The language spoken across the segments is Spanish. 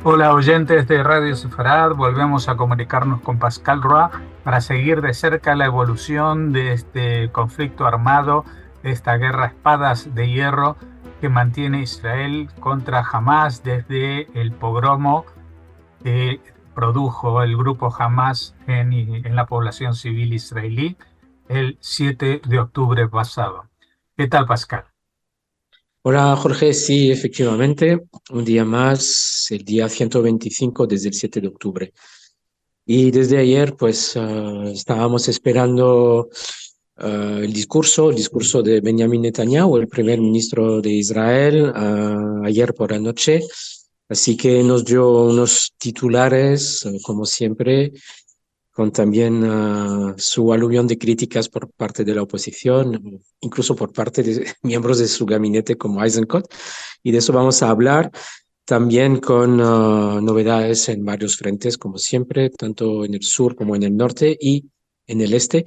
Hola oyentes de Radio Sefarad, volvemos a comunicarnos con Pascal Roa para seguir de cerca la evolución de este conflicto armado, de esta guerra a espadas de hierro que mantiene Israel contra Hamas desde el pogromo que produjo el grupo Hamas en la población civil israelí el 7 de octubre pasado. ¿Qué tal, Pascal? Hola Jorge, sí, efectivamente, un día más, el día 125 desde el 7 de octubre. Y desde ayer, pues, estábamos esperando el discurso de Benjamin Netanyahu, el primer ministro de Israel, ayer por la noche. Así que nos dio unos titulares, como siempre, con también su aluvión de críticas por parte de la oposición, incluso por parte de miembros de su gabinete como Eisenkot. Y de eso vamos a hablar también con novedades en varios frentes, como siempre, tanto en el sur como en el norte y en el este,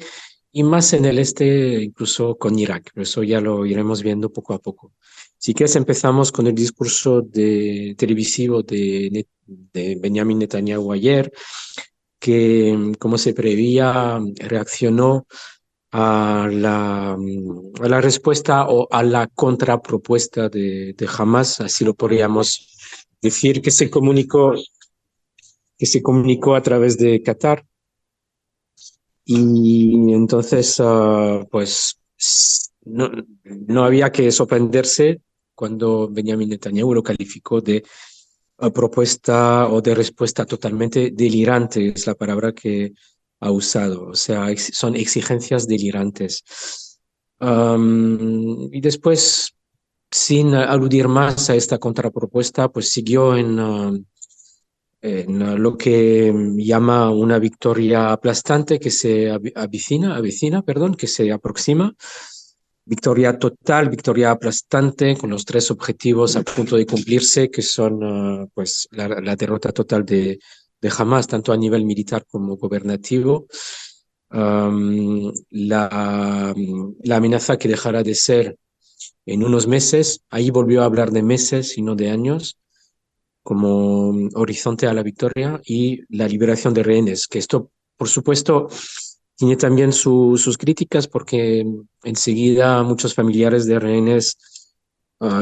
y más en el este, incluso con Irak. Pero eso ya lo iremos viendo poco a poco. Si quieres, empezamos con el discurso televisivo de Benjamin Netanyahu ayer, que, como se prevía, reaccionó a la respuesta o a la contrapropuesta de Hamas, así lo podríamos decir, que se comunicó a través de Qatar. Y entonces, pues, no había que sorprenderse cuando Benjamin Netanyahu lo calificó de propuesta o de respuesta totalmente delirante, es la palabra que ha usado. O sea, son exigencias delirantes. Y después, sin aludir más a esta contrapropuesta, pues siguió en lo que llama una victoria aplastante que se avecina, perdón, que se aproxima. Victoria total, victoria aplastante, con los tres objetivos a punto de cumplirse, que son pues la derrota total de Hamas, tanto a nivel militar como gobernativo. La amenaza que dejará de ser en unos meses, ahí volvió a hablar de meses y no de años, como horizonte a la victoria, y la liberación de rehenes, que esto, por supuesto, tiene también sus críticas porque enseguida muchos familiares de rehenes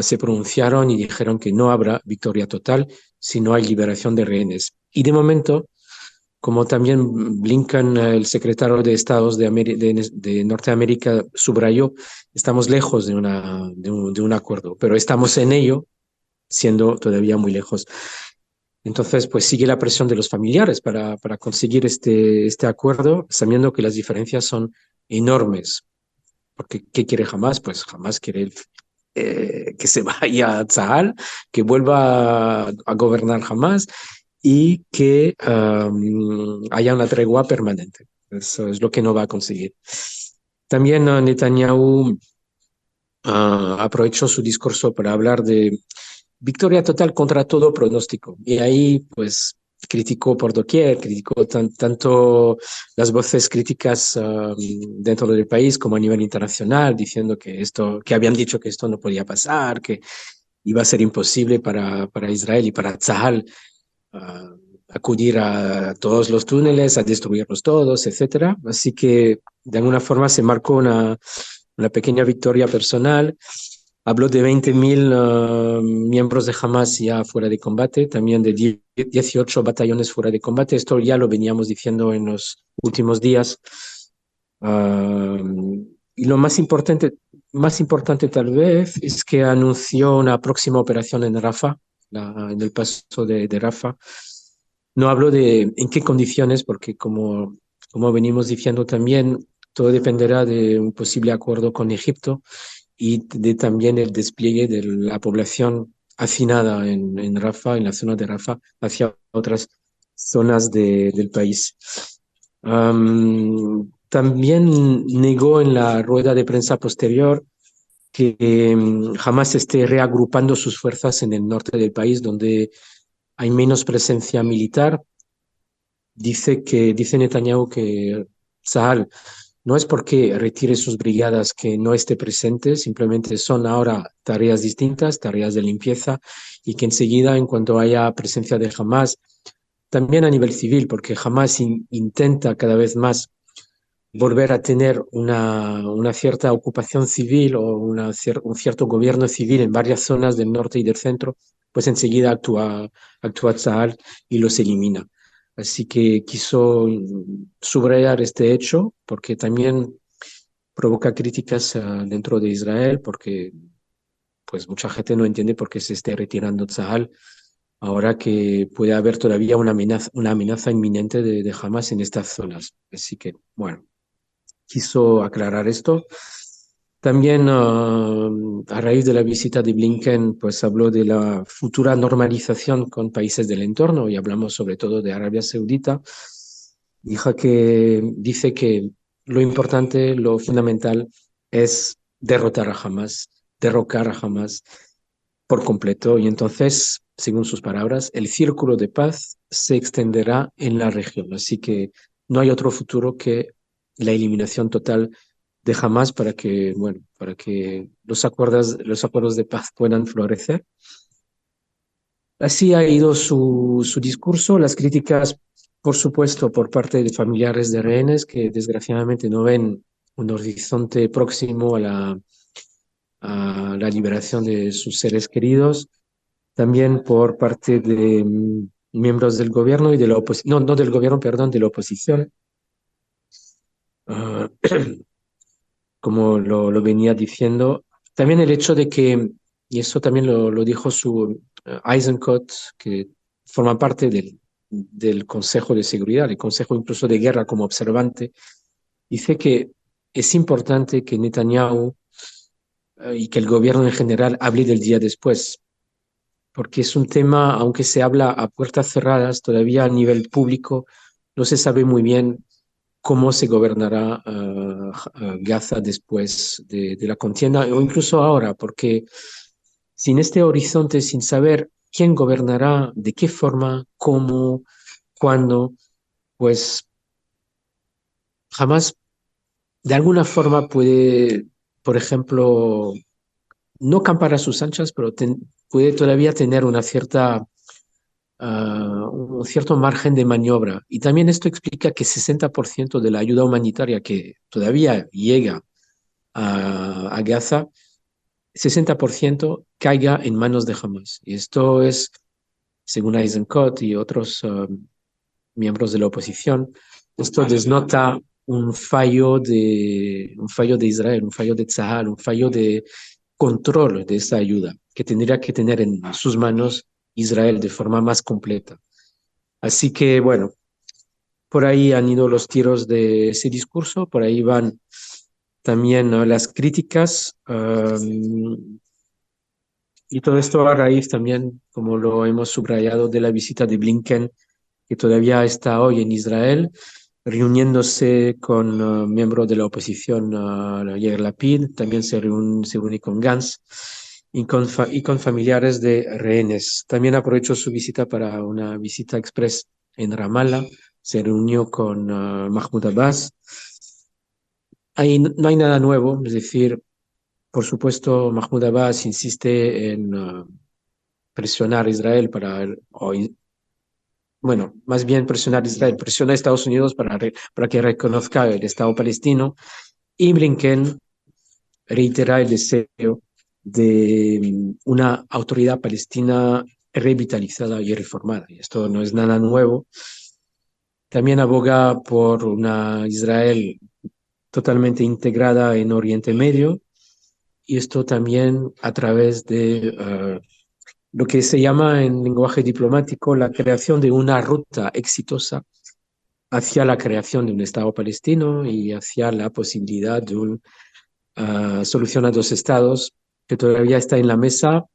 se pronunciaron y dijeron que no habrá victoria total si no hay liberación de rehenes. Y de momento, como también Blinken, el secretario de Estados de Norteamérica, subrayó, estamos lejos de un acuerdo, pero estamos en ello, siendo todavía muy lejos. Entonces, pues sigue la presión de los familiares para conseguir este acuerdo, sabiendo que las diferencias son enormes. Porque, ¿qué quiere Hamas? Pues Hamas quiere que se vaya a Tzahal, que vuelva a gobernar Hamas y que haya una tregua permanente. Eso es lo que no va a conseguir. También Netanyahu aprovechó su discurso para hablar de victoria total contra todo pronóstico. Y ahí, pues, criticó por doquier, criticó tanto las voces críticas dentro del país como a nivel internacional, diciendo que habían dicho que esto no podía pasar, que iba a ser imposible para Israel y para Tzahal uh, acudir a todos los túneles, a destruirlos todos, etcétera. Así que de alguna forma se marcó una pequeña victoria personal. Habló de 20.000 miembros de Hamas ya fuera de combate, también de 18 batallones fuera de combate. Esto ya lo veníamos diciendo en los últimos días. Y lo más importante tal vez es que anunció una próxima operación en Rafah, en el paso de Rafah. No hablo de en qué condiciones, porque como venimos diciendo también, todo dependerá de un posible acuerdo con Egipto y de también el despliegue de la población hacinada en Rafah, en la zona de Rafah, hacia otras zonas del país. También negó en la rueda de prensa posterior que jamás esté reagrupando sus fuerzas en el norte del país, donde hay menos presencia militar. Dice Netanyahu que Tzahal no es porque retire sus brigadas que no esté presente, simplemente son ahora tareas distintas, tareas de limpieza, y que enseguida, en cuanto haya presencia de Hamas, también a nivel civil, porque Hamas intenta cada vez más volver a tener una cierta ocupación civil o un cierto gobierno civil en varias zonas del norte y del centro, pues enseguida actúa Tzahal y los elimina. Así que quiso subrayar este hecho porque también provoca críticas dentro de Israel, porque pues mucha gente no entiende por qué se esté retirando Tzahal ahora que puede haber todavía una amenaza inminente de Hamas en estas zonas. Así que, bueno, quiso aclarar esto. También a raíz de la visita de Blinken, pues habló de la futura normalización con países del entorno y hablamos sobre todo de Arabia Saudita. Dice que lo importante, lo fundamental es derrotar a Hamas, derrocar a Hamas por completo. Y entonces, según sus palabras, el círculo de paz se extenderá en la región. Así que no hay otro futuro que la eliminación total de Hamas para que los acuerdos de paz puedan florecer. Así ha ido su discurso, las críticas, por supuesto, por parte de familiares de rehenes que desgraciadamente no ven un horizonte próximo a la liberación de sus seres queridos, también por parte de miembros del gobierno y de la oposición, no del gobierno, perdón, de la oposición. Uh, como lo venía diciendo. También el hecho de que, y eso también lo dijo su Eisenkot, que forma parte del Consejo de Seguridad, el Consejo incluso de Guerra como observante, dice que es importante que Netanyahu y que el gobierno en general hable del día después, porque es un tema, aunque se habla a puertas cerradas, todavía a nivel público no se sabe muy bien cómo se gobernará Gaza después de la contienda o incluso ahora, porque sin este horizonte, sin saber quién gobernará, de qué forma, cómo, cuándo, pues jamás de alguna forma puede, por ejemplo, no campar a sus anchas, pero puede todavía tener un cierto margen de maniobra. Y también esto explica que 60% de la ayuda humanitaria que todavía llega a Gaza, 60% caiga en manos de Hamas. Y esto es, según Eisenkot y otros miembros de la oposición, esto desnota un fallo de Israel, un fallo de Tzahal, un fallo de control de esa ayuda que tendría que tener en sus manos Israel de forma más completa. Así que, bueno, por ahí han ido los tiros de ese discurso, por ahí van también las críticas y todo esto a raíz también, como lo hemos subrayado, de la visita de Blinken, que todavía está hoy en Israel, reuniéndose con miembros de la oposición, Yair Lapid, también se reúne con Gantz y con familiares de rehenes. También aprovechó su visita para una visita express en Ramallah, se reunió con Mahmoud Abbas. Ahí no hay nada nuevo, es decir, por supuesto, Mahmoud Abbas insiste en presionar a Israel bueno, más bien presionar a Israel, presiona a Estados Unidos para que reconozca el Estado palestino, y Blinken reitera el deseo de una autoridad palestina revitalizada y reformada. Y esto no es nada nuevo. También aboga por una Israel totalmente integrada en Oriente Medio, y esto también a través de lo que se llama en lenguaje diplomático la creación de una ruta exitosa hacia la creación de un Estado palestino y hacia la posibilidad de una solución a dos estados que todavía está en la mesa.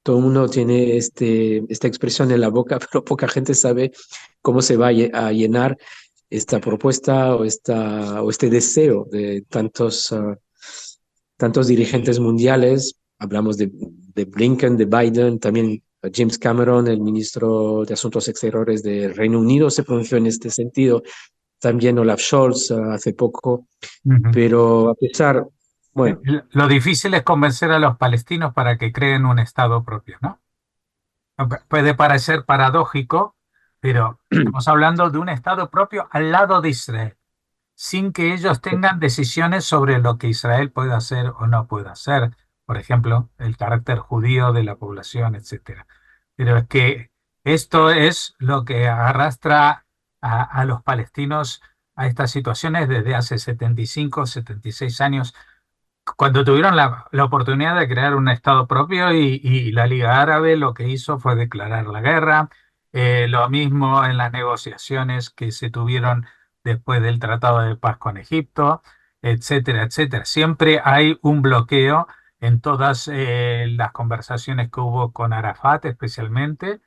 Todo el mundo tiene esta expresión en la boca, pero poca gente sabe cómo se va a llenar esta propuesta o este deseo de tantos dirigentes mundiales. Hablamos de Blinken, de Biden, también James Cameron, el ministro de Asuntos Exteriores de Reino Unido, se pronunció en este sentido. también Olaf Scholz hace poco, Ujú. pero a pesar, bueno, Lo difícil es convencer a los palestinos para que creen un Estado propio, ¿no? Puede parecer paradójico, pero estamos hablando de un Estado propio al lado de Israel, sin que ellos tengan decisiones sobre lo que Israel puede hacer o no puede hacer, por ejemplo, el carácter judío de la población, etcétera. Pero es que esto es lo que arrastra a los palestinos a estas situaciones desde hace 75, 76 años, cuando tuvieron la oportunidad de crear un Estado propio y la Liga Árabe lo que hizo fue declarar la guerra. Lo mismo en las negociaciones que se tuvieron después del Tratado de Paz con Egipto, etcétera, etcétera. Siempre hay un bloqueo en todas las conversaciones que hubo con Arafat, especialmente.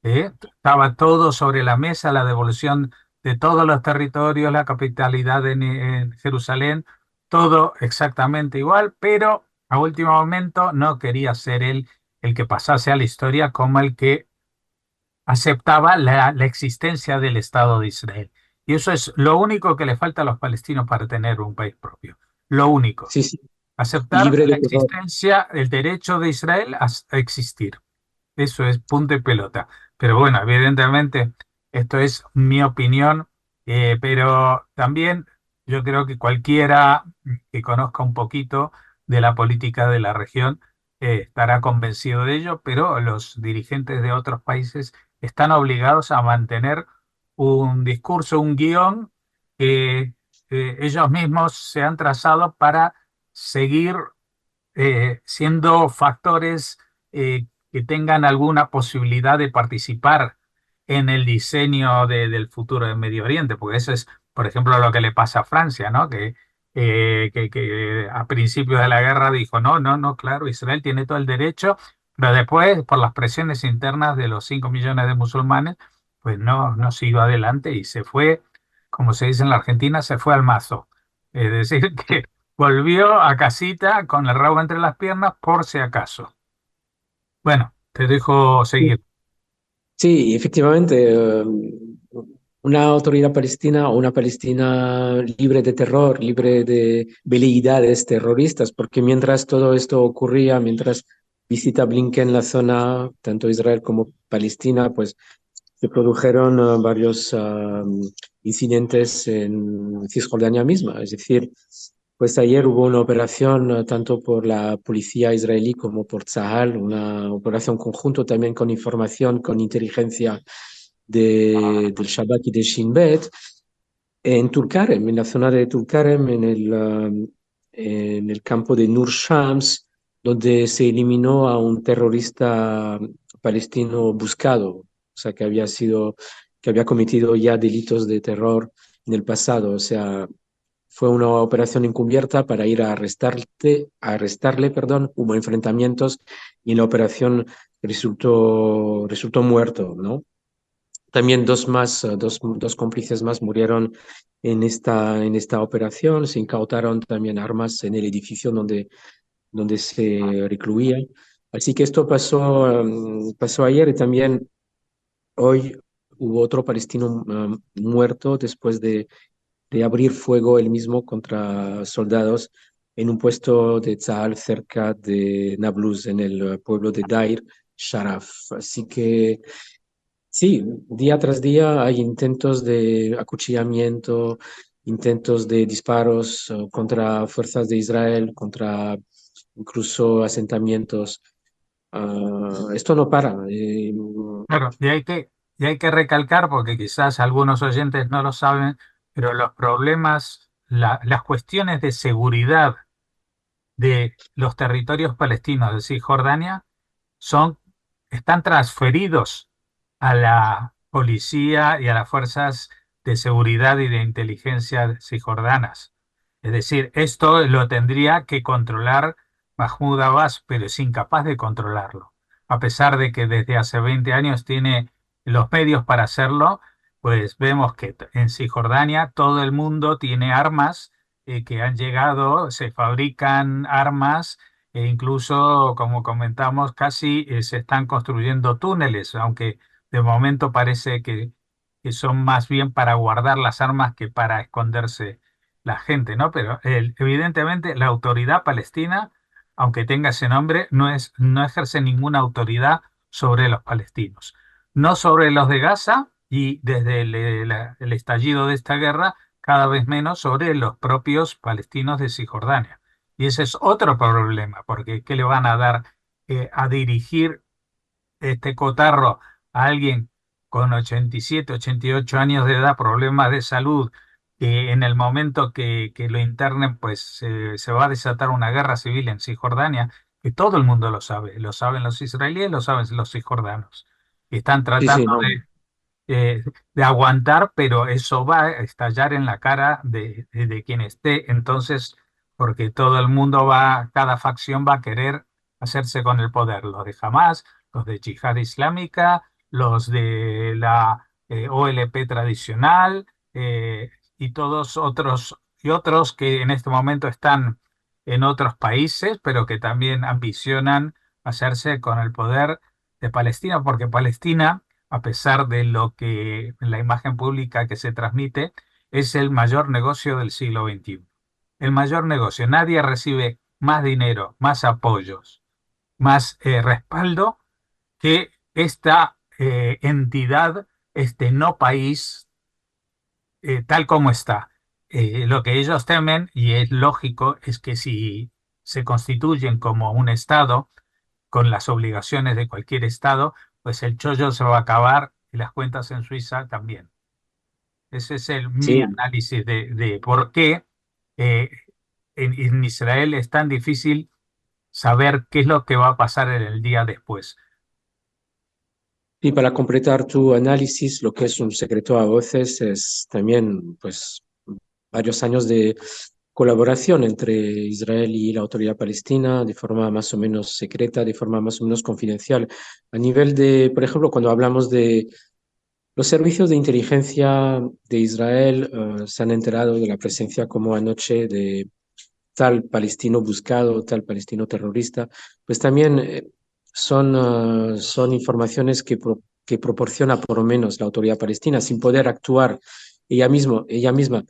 Estaba todo sobre la mesa, la devolución de todos los territorios, la capitalidad en Jerusalén, todo exactamente igual, pero a último momento no quería ser él el que pasase a la historia como el que aceptaba la existencia del Estado de Israel. Y eso es lo único que le falta a los palestinos para tener un país propio. Lo único. sí, sí, y Aceptar libre la de terror. existencia, el derecho de Israel a existir. Eso es punto y pelota. Pero bueno, evidentemente, esto es mi opinión, pero también yo creo que cualquiera que conozca un poquito de la política de la región estará convencido de ello, pero los dirigentes de otros países están obligados a mantener un discurso, un guión que ellos mismos se han trazado para seguir siendo factores que tengan alguna posibilidad de participar en el diseño del futuro de Medio Oriente, porque eso es, por ejemplo, lo que le pasa a Francia, ¿no? Que a principios de la guerra dijo, no, no, no, claro, Israel tiene todo el derecho, pero después, por las presiones internas de los 5 millones de musulmanes, pues no, no siguió adelante y se fue, como se dice en la Argentina, se fue al mazo. Es decir, que volvió a casita con el rabo entre las piernas por si acaso. Bueno, te dejo seguir. Sí, efectivamente, una autoridad palestina o una Palestina libre de terror, libre de veleidades terroristas, porque mientras todo esto ocurría, mientras visita Blinken la zona, tanto Israel como Palestina, pues se produjeron varios incidentes en Cisjordania misma. Es decir, pues ayer hubo una operación tanto por la policía israelí como por Tzahal, una operación conjunto también con información, con inteligencia del Shabak y de Shin Bet, en Tulkarem, en la zona de Tulkarem, en el campo de Nur Shams, donde se eliminó a un terrorista palestino buscado, o sea, que había cometido ya delitos de terror en el pasado. O sea, fue una operación encubierta para ir a arrestarle, perdón, hubo enfrentamientos y en la operación resultó muerto, ¿no? También dos cómplices más murieron en esta operación. Se incautaron también armas en el edificio donde se recluía. Así que esto pasó ayer y también hoy hubo otro palestino muerto después de abrir fuego él mismo contra soldados en un puesto de Tzal cerca de Nablus, en el pueblo de Dair Sharaf. Así que sí, día tras día hay intentos de acuchillamiento, intentos de disparos contra fuerzas de Israel, contra incluso asentamientos. Esto no para. Claro, y hay que recalcar, porque quizás algunos oyentes no lo saben, pero los problemas, las cuestiones de seguridad de los territorios palestinos de Cisjordania son, están transferidos a la policía y a las fuerzas de seguridad y de inteligencia cisjordanas. Es decir, esto lo tendría que controlar Mahmoud Abbas, pero es incapaz de controlarlo. A pesar de que desde hace 20 años tiene los medios para hacerlo, pues vemos que en Cisjordania todo el mundo tiene armas que han llegado, se fabrican armas e incluso, como comentamos, casi se están construyendo túneles, aunque de momento parece que que son más bien para guardar las armas que para esconderse la gente, ¿no? Pero evidentemente la autoridad palestina, aunque tenga ese nombre, no ejerce ninguna autoridad sobre los palestinos, no sobre los de Gaza y desde el estallido de esta guerra, cada vez menos sobre los propios palestinos de Cisjordania. Y ese es otro problema, porque ¿qué le van a dar a dirigir este cotarro a alguien con 87, 88 años de edad, problemas de salud, que en el momento que lo internen, pues se va a desatar una guerra civil en Cisjordania, que todo el mundo lo saben los israelíes, lo saben los cisjordanos, y están Sí, tratando sí, no. de aguantar, pero eso va a estallar en la cara de quien esté. Entonces, porque todo el mundo va, cada facción va a querer hacerse con el poder, los de Hamas, los de Yihad Islámica, los de la OLP tradicional, y todos otros, y otros que en este momento están en otros países, pero que también ambicionan hacerse con el poder de Palestina, porque Palestina, a pesar de lo que la imagen pública que se transmite, es el mayor negocio del siglo XXI. El mayor negocio. Nadie recibe más dinero, más apoyos, más respaldo que esta entidad, este no país, tal como está. Lo que ellos temen, y es lógico, es que si se constituyen como un Estado, con las obligaciones de cualquier Estado, pues el chollo se va a acabar y las cuentas en Suiza también. Ese es mi Sí, análisis de por qué eh, en Israel es tan difícil saber qué es lo que va a pasar en el día después. y para completar tu análisis, lo que es un secreto a voces es también, pues, varios años de colaboración entre Israel y la autoridad palestina de forma más o menos secreta, de forma más o menos confidencial. A nivel de, por ejemplo, cuando hablamos de los servicios de inteligencia de Israel, se han enterado de la presencia como anoche de tal palestino buscado, tal palestino terrorista, pues también son informaciones que proporciona por lo menos la autoridad palestina sin poder actuar ella misma,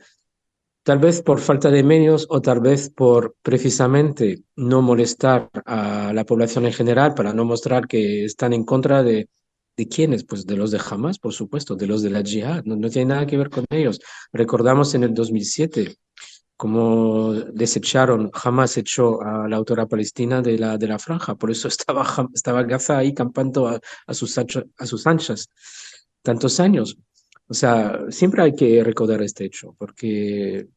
tal vez por falta de medios o tal vez por precisamente no molestar a la población en general para no mostrar que están en contra ¿de quiénes? Pues de los de Hamas, por supuesto, de los de la Jihad, no, no tiene nada que ver con ellos. Recordamos en el 2007 cómo desecharon, Hamas echó a la autora palestina de la franja, por eso estaba Gaza ahí campando a sus anchas tantos años. O sea, siempre hay que recordar este hecho, porque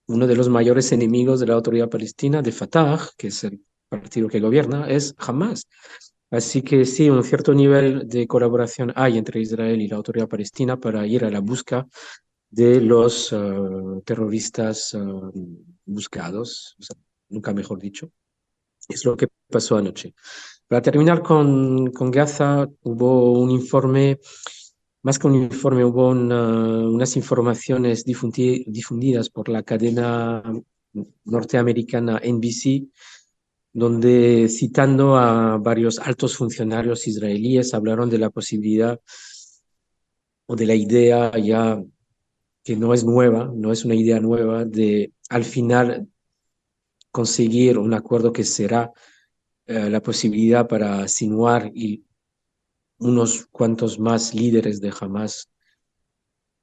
uno de los mayores enemigos de la autoridad palestina, de Fatah, que es el partido que gobierna, es Hamas. Así que sí, un cierto nivel de colaboración hay entre Israel y la autoridad palestina para ir a la busca de los terroristas buscados, o sea, nunca mejor dicho. Es lo que pasó anoche. Para terminar con Gaza, hubo un informe, más que un informe, hubo unas informaciones difundidas por la cadena norteamericana NBC, donde citando a varios altos funcionarios israelíes, hablaron de la posibilidad o de la idea ya que no es nueva, no es una idea nueva, de al final conseguir un acuerdo que será la posibilidad para Sinwar y unos cuantos más líderes de Hamas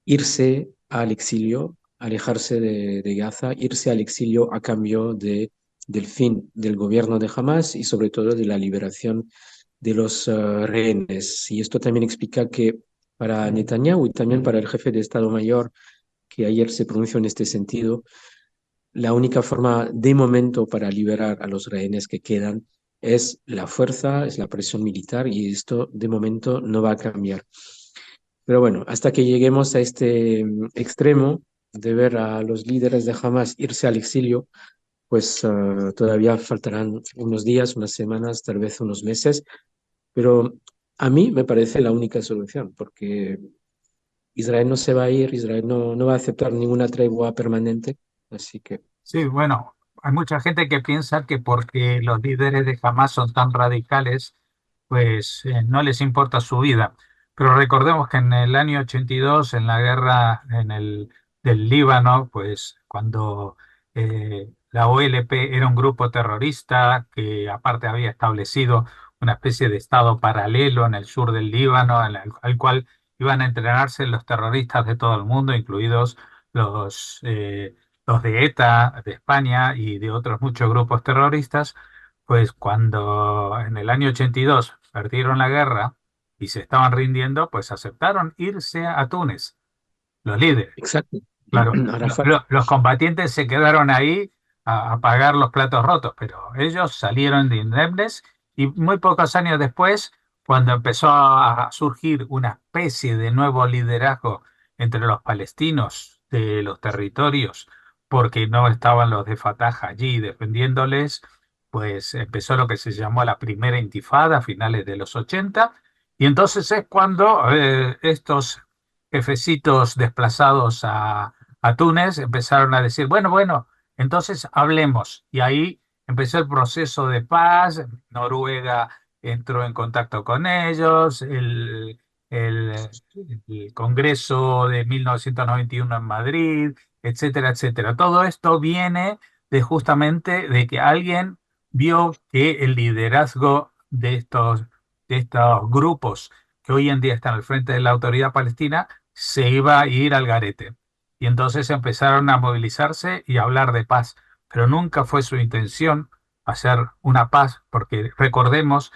irse al exilio, alejarse de Gaza, irse al exilio a cambio del fin del gobierno de Hamas y sobre todo de la liberación de los rehenes. Y esto también explica que para Netanyahu y también para el jefe de Estado Mayor, que ayer se pronunció en este sentido, la única forma de momento para liberar a los rehenes que quedan es la fuerza, es la presión militar y esto de momento no va a cambiar. Pero bueno, hasta que lleguemos a este extremo de ver a los líderes de Hamas irse al exilio, pues todavía faltarán unos días, unas semanas, tal vez unos meses, pero a mí me parece la única solución, porque Israel no se va a ir, Israel no va a aceptar ninguna tregua permanente, así que Sí, bueno, hay mucha gente que piensa que porque los líderes de Hamas son tan radicales, pues no les importa su vida. Pero recordemos que en el año 82, en la guerra del Líbano, pues cuando la OLP era un grupo terrorista que aparte había establecido una especie de estado paralelo en el sur del Líbano, al cual iban a entrenarse los terroristas de todo el mundo, incluidos los, eh, los de ETA de España y de otros muchos grupos terroristas, pues cuando en el año 82 perdieron la guerra y se estaban rindiendo, pues aceptaron irse a Túnez, los líderes. Exacto. Claro, Arafat. los combatientes se quedaron ahí a pagar los platos rotos, pero ellos salieron de indemnes y muy pocos años después, cuando empezó a surgir una especie de nuevo liderazgo entre los palestinos de los territorios, porque no estaban los de Fatah allí defendiéndoles, pues empezó lo que se llamó la primera intifada a finales de los 80, y entonces es cuando estos jefecitos desplazados a Túnez, empezaron a decir, bueno, bueno, entonces hablemos. Y ahí empezó el proceso de paz, Noruega entró en contacto con ellos, el, el Congreso de 1991 en Madrid, etcétera, etcétera. Todo esto viene de justamente de que alguien vio que el liderazgo de estos grupos que hoy en día están al frente de la autoridad palestina se iba a ir al garete. Y entonces empezaron a movilizarse y a hablar de paz, pero nunca fue su intención hacer una paz, porque recordemos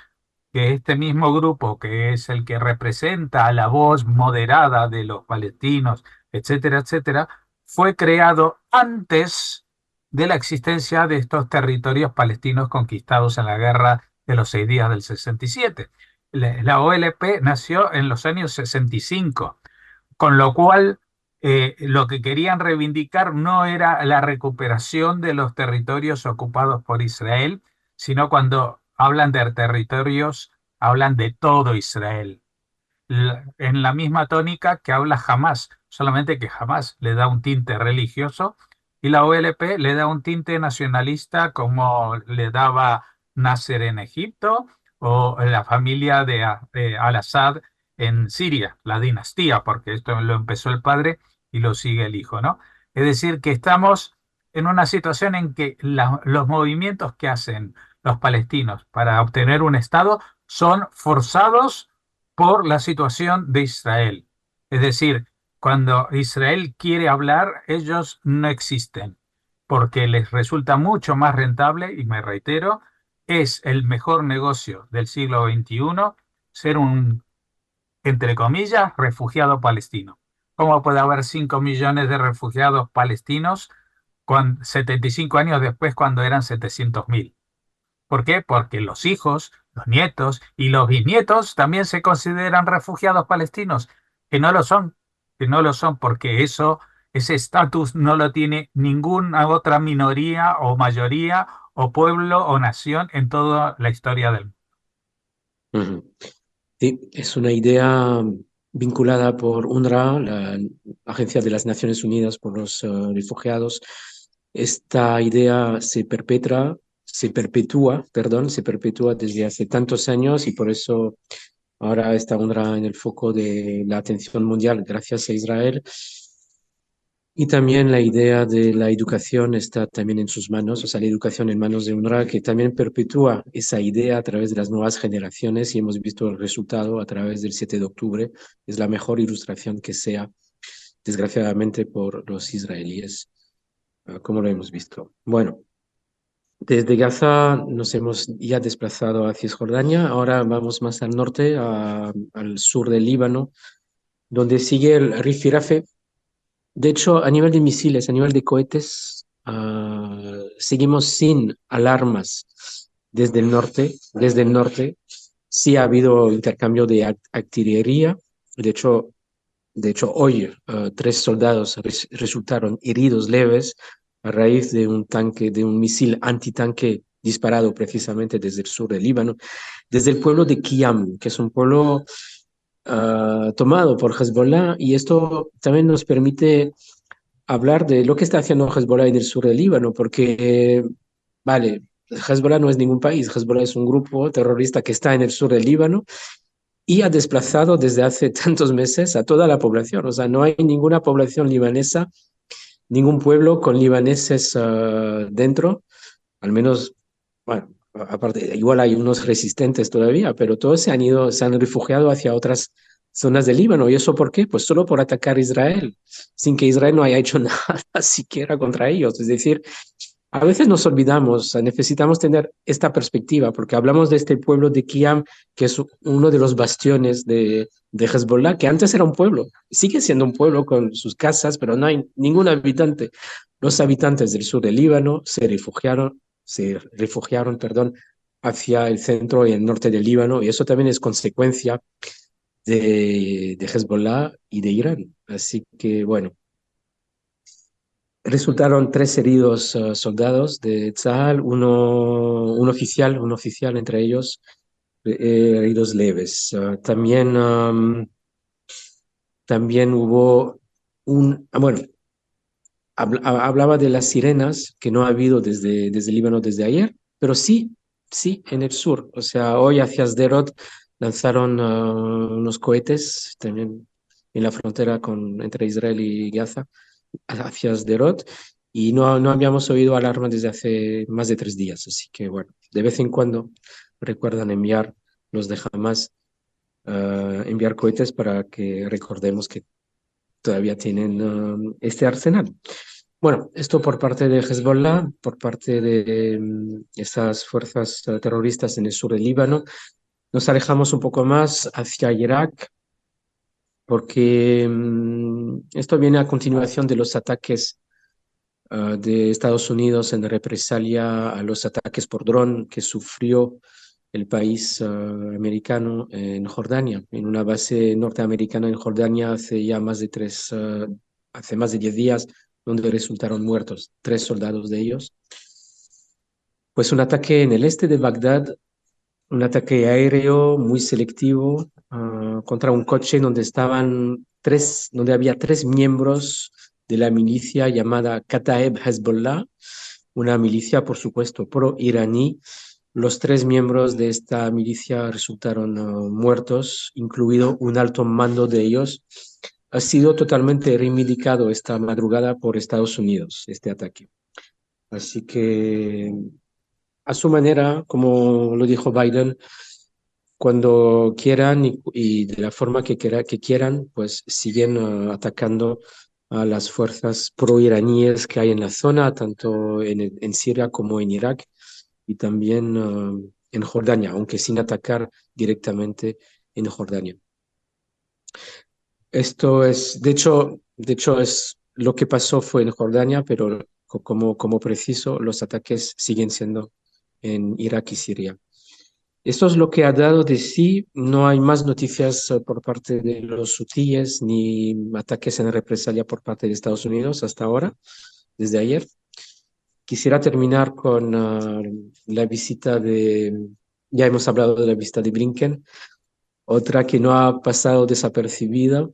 que este mismo grupo, que es el que representa a la voz moderada de los palestinos, etcétera, etcétera, fue creado antes de la existencia de estos territorios palestinos conquistados en la guerra de los 6 días del 67. La OLP nació en los años 65, con lo cual lo que querían reivindicar no era la recuperación de los territorios ocupados por Israel, sino cuando hablan de territorios, hablan de todo Israel. En la misma tónica que habla Hamás, solamente que Hamás le da un tinte religioso y la OLP le da un tinte nacionalista como le daba Nasser en Egipto o la familia de Al-Assad en Siria, la dinastía, porque esto lo empezó el padre y lo sigue el hijo, ¿no? Es decir, que estamos en una situación en que los movimientos que hacen los palestinos para obtener un Estado son forzados por la situación de Israel. Es decir, cuando Israel quiere hablar, ellos no existen, porque les resulta mucho más rentable, y me reitero, es el mejor negocio del siglo XXI ser un, entre comillas, refugiado palestino. ¿Cómo puede haber 5 millones de refugiados palestinos 75 años después cuando eran 700.000? ¿Por qué? Porque los hijos, los nietos y los bisnietos también se consideran refugiados palestinos, que no lo son, que no lo son porque ese estatus no lo tiene ninguna otra minoría o mayoría o pueblo o nación en toda la historia del mundo. Ujú. Sí, es una idea vinculada por UNRWA, la Agencia de las Naciones Unidas por los Refugiados. Esta idea se perpetúa desde hace tantos años y por eso ahora está UNRWA en el foco de la atención mundial gracias a Israel. Y también la idea de la educación está también en sus manos, o sea, la educación en manos de UNRWA, que también perpetúa esa idea a través de las nuevas generaciones y hemos visto el resultado a través del 7 de octubre. Es la mejor ilustración que sea, desgraciadamente, por los israelíes, como lo hemos visto. Bueno, desde Gaza nos hemos ya desplazado hacia Cisjordania, ahora vamos más al norte, al sur del Líbano, donde sigue el Rifirafe. De hecho, a nivel de misiles, a nivel de cohetes, seguimos sin alarmas desde el norte. Desde el norte sí ha habido intercambio de artillería. De hecho, hoy 3 soldados resultaron heridos leves a raíz de un tanque, de un misil antitanque disparado precisamente desde el sur del Líbano, desde el pueblo de Qiyam, que es un pueblo tomado por Hezbollah, y esto también nos permite hablar de lo que está haciendo Hezbollah en el sur del Líbano, porque, vale, Hezbollah no es ningún país, Hezbollah es un grupo terrorista que está en el sur del Líbano y ha desplazado desde hace tantos meses a toda la población. O sea, no hay ninguna población libanesa, ningún pueblo con libaneses dentro, al menos, bueno, aparte, igual hay unos resistentes todavía, pero todos se han ido, se han refugiado hacia otras zonas del Líbano. ¿Y eso por qué? Pues solo por atacar a Israel, sin que Israel no haya hecho nada siquiera contra ellos. Es decir, a veces nos olvidamos, necesitamos tener esta perspectiva, porque hablamos de este pueblo de Kiam, que es uno de los bastiones de Hezbollah, que antes era un pueblo, sigue siendo un pueblo con sus casas, pero no hay ningún habitante. Los habitantes del sur del Líbano se refugiaron, perdón, hacia el centro y el norte del Líbano, y eso también es consecuencia de Hezbollah y de Irán. Así que, bueno. Resultaron tres heridos soldados de Tzal, un oficial entre ellos, heridos leves. También hubo bueno, hablaba de las sirenas que no ha habido desde Líbano desde ayer, pero sí, sí, en el sur. O sea, hoy hacia Sderot lanzaron unos cohetes también en la frontera entre Israel y Gaza hacia Sderot y no habíamos oído alarma desde hace más de 3 días. Así que bueno, de vez en cuando recuerdan enviar los de Hamas, enviar cohetes para que recordemos que todavía tienen este arsenal. Bueno, esto por parte de Hezbollah, por parte de estas fuerzas terroristas en el sur del Líbano. Nos alejamos un poco más hacia Irak, porque esto viene a continuación de los ataques de Estados Unidos en represalia a los ataques por dron que sufrió el país americano en Jordania, en una base norteamericana en Jordania hace más de 10 días, donde resultaron muertos 3 soldados de ellos. Pues un ataque en el este de Bagdad, un ataque aéreo muy selectivo contra un coche donde había 3 miembros de la milicia llamada Kataeb Hezbollah, una milicia, por supuesto, pro-iraní. Los 3 miembros de esta milicia resultaron muertos, incluido un alto mando de ellos. Ha sido totalmente reivindicado esta madrugada por Estados Unidos, este ataque. Así que, a su manera, como lo dijo Biden, cuando quieran y de la forma que quieran, pues siguen atacando a las fuerzas pro-iraníes que hay en la zona, tanto en Siria como en Irak y también en Jordania, aunque sin atacar directamente en Jordania. Esto es, de hecho es lo que pasó fue en Jordania, pero como preciso, los ataques siguen siendo en Irak y Siria. Esto es lo que ha dado de sí. No hay más noticias por parte de los hutíes ni ataques en represalia por parte de Estados Unidos hasta ahora, desde ayer. Quisiera terminar con la visita ya hemos hablado de la visita de Blinken, otra que no ha pasado desapercibida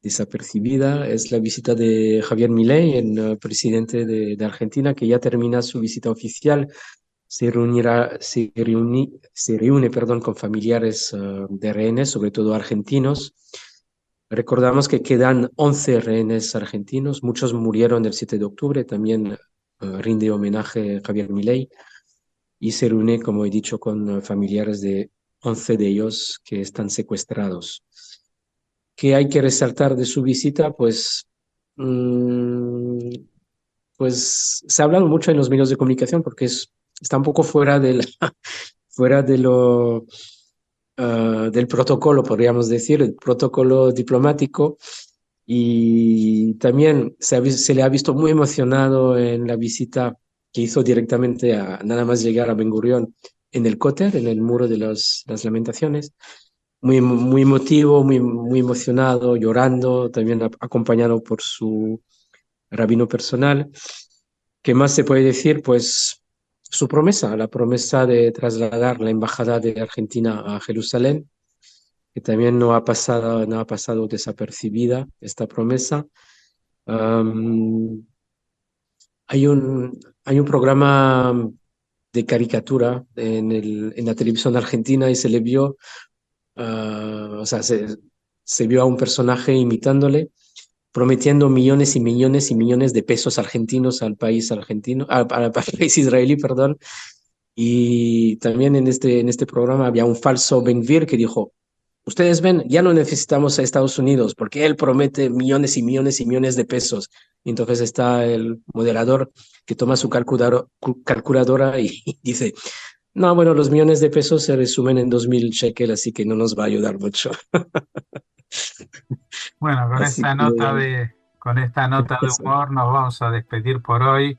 es la visita de Javier Milei, el presidente de Argentina, que ya termina su visita oficial. Se reúne, perdón, con familiares de rehenes, sobre todo argentinos. Recordamos que quedan 11 rehenes argentinos, muchos murieron el 7 de octubre, también rinde homenaje a Javier Milei y se reúne, como he dicho, con familiares de 11 de ellos que están secuestrados. ¿Qué hay que resaltar de su visita? Mm, pues se ha hablado mucho en los medios de comunicación porque está un poco fuera del protocolo, podríamos decir, el protocolo diplomático. Y también se le ha visto muy emocionado en la visita que hizo directamente nada más llegar a Ben Gurión en el Kotel, en el muro de las lamentaciones. Muy, muy emotivo, muy, muy emocionado, llorando, también acompañado por su rabino personal. ¿Qué más se puede decir? Pues la promesa de trasladar la embajada de Argentina a Jerusalén, que también no ha pasado desapercibida esta promesa. Um, hay un programa de caricatura en la televisión argentina y se le vio O sea, se vio a un personaje imitándole, prometiendo millones y millones y millones de pesos argentinos al país argentino, al país israelí, perdón. Y también en este programa había un falso Ben-Gvir que dijo, ustedes ven, ya no necesitamos a Estados Unidos porque él promete millones y millones y millones de pesos. Y entonces está el moderador que toma su calculadora y dice, no, bueno, los millones de pesos se resumen en 2.000 shekel, así que no nos va a ayudar mucho. Bueno, Así que con esta nota de eso. humor nos vamos a despedir por hoy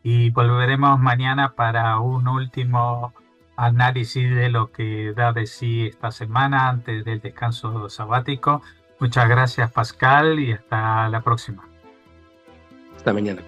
y volveremos mañana para un último análisis de lo que da de sí esta semana antes del descanso sabático. Muchas gracias, Pascal, y hasta la próxima. Hasta mañana.